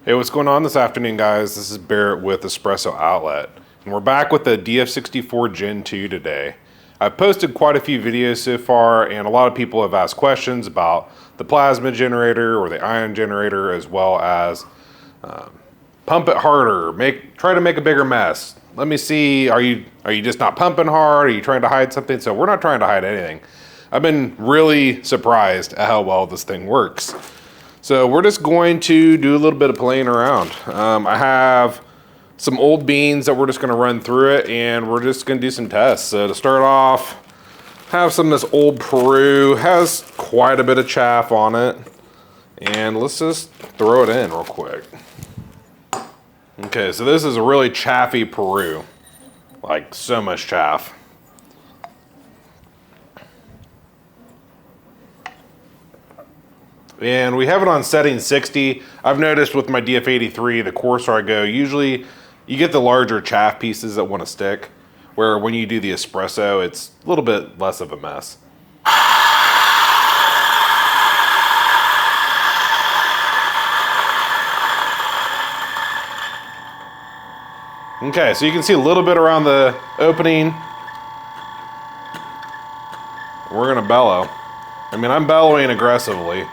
Hey, what's going on this afternoon, guys? This is Barrett with Espresso Outlet, and we're back with the DF64 Gen 2 today. I've posted quite a few videos so far, and a lot of people have asked questions about the plasma generator or the ion generator, as well as pump it harder, try to make a bigger mess. Let me see, are you just not pumping hard? Are you trying to hide something? So we're not trying to hide anything. I've been really surprised at how well this thing works. So we're just going to do a little bit of playing around. I have some old beans that we're just gonna run through it, and we're just gonna do some tests. So to start off, have some of this old Peru, has quite a bit of chaff on it. And let's just throw it in real quick. Okay, so this is a really chaffy Peru. Like, so much chaff. And we have it on setting 60. I've noticed with my DF83, the coarser I go, usually you get the larger chaff pieces that want to stick, where when you do the espresso, it's a little bit less of a mess. Okay, so you can see a little bit around the opening. We're gonna bellow. I mean, I'm bellowing aggressively.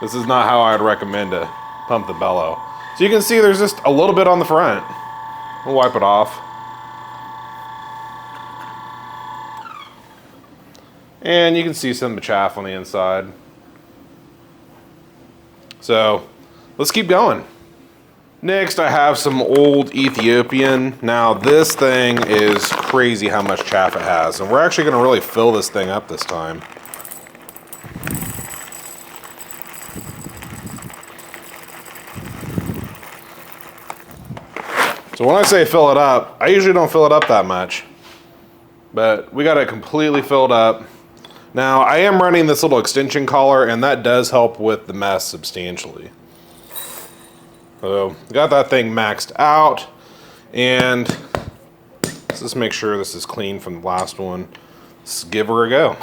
This is not how I'd recommend to pump the bellow. So you can see there's just a little bit on the front. We'll wipe it off. And you can see some chaff on the inside. So let's keep going. Next, I have some old Ethiopian. Now this thing is crazy how much chaff it has. And we're actually gonna really fill this thing up this time. So when I say fill it up, I usually don't fill it up that much, but we got it completely filled up. Now I am running this little extension collar, and that does help with the mess substantially. So got that thing maxed out, and let's just make sure this is clean from the last one. Let's give her a go.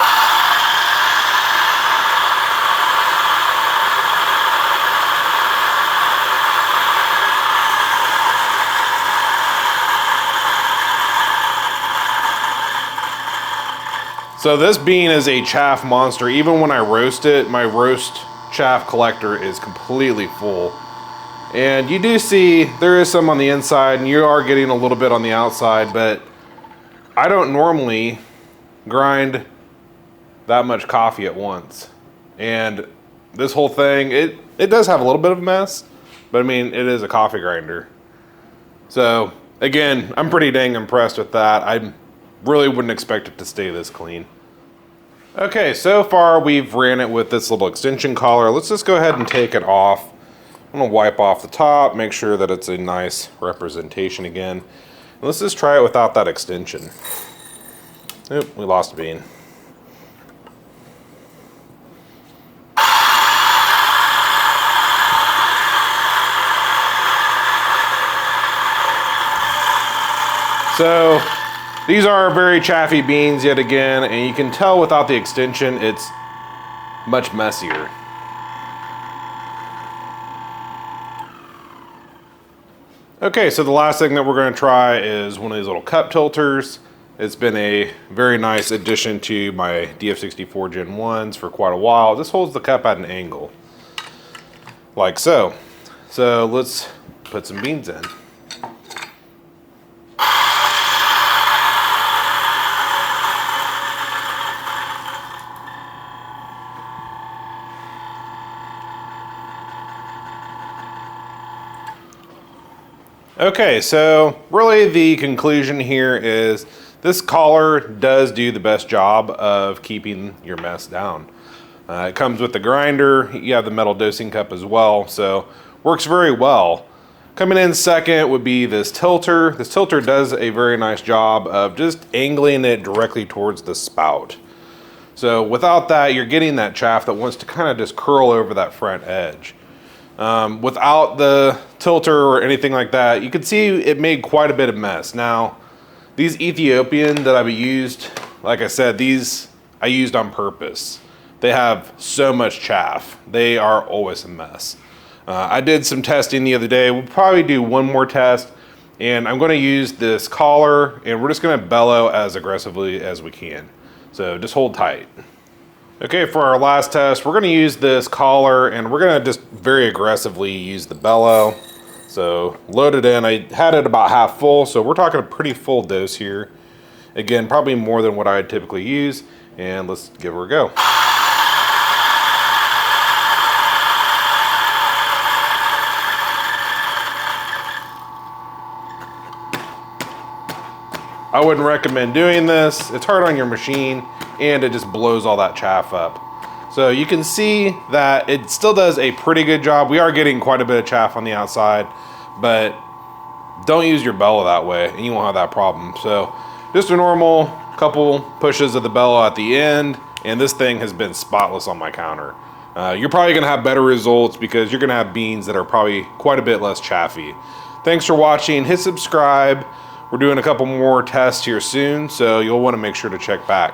So this bean is a chaff monster. Even when I roast it, my roast chaff collector is completely full. And you do see there is some on the inside, and you are getting a little bit on the outside, but I don't normally grind that much coffee at once. And this whole thing, it does have a little bit of a mess, but I mean, it is a coffee grinder. So again, I'm pretty dang impressed with that. I really wouldn't expect it to stay this clean. Okay, so far we've ran it with this little extension collar. Let's just go ahead and take it off. I'm gonna wipe off the top, make sure that it's a nice representation again. And let's just try it without that extension. Oop, we lost a bean. So these are very chaffy beans yet again, and you can tell without the extension, it's much messier. Okay, so the last thing that we're gonna try is one of these little cup tilters. It's been a very nice addition to my DF64 Gen 1s for quite a while. This holds the cup at an angle, like so. So let's put some beans in. Okay, so really the conclusion here is this collar does do the best job of keeping your mess down. It comes with the grinder, you have the metal dosing cup as well, so works very well. Coming in second would be this tilter. This tilter does a very nice job of just angling it directly towards the spout. So without that, you're getting that chaff that wants to kind of just curl over that front edge. Without the tilter or anything like that, you can see it made quite a bit of mess. Now, these Ethiopian that I've used, like I said, these I used on purpose. They have so much chaff. They are always a mess. I did some testing the other day. We'll probably do one more test, and I'm gonna use this collar, and we're just gonna bellow as aggressively as we can. So just hold tight. Okay, for our last test, we're gonna use this collar, and we're gonna just very aggressively use the bellow. So load it in. I had it about half full, so we're talking a pretty full dose here. Again, probably more than what I typically use, and let's give her a go. I wouldn't recommend doing this. It's hard on your machine, and it just blows all that chaff up. So you can see that it still does a pretty good job. We are getting quite a bit of chaff on the outside, but don't use your bellow that way, and you won't have that problem. So just a normal couple pushes of the bellow at the end, and this thing has been spotless on my counter. You're probably gonna have better results because you're gonna have beans that are probably quite a bit less chaffy. Thanks for watching. Hit subscribe. We're doing a couple more tests here soon, so you'll want to make sure to check back.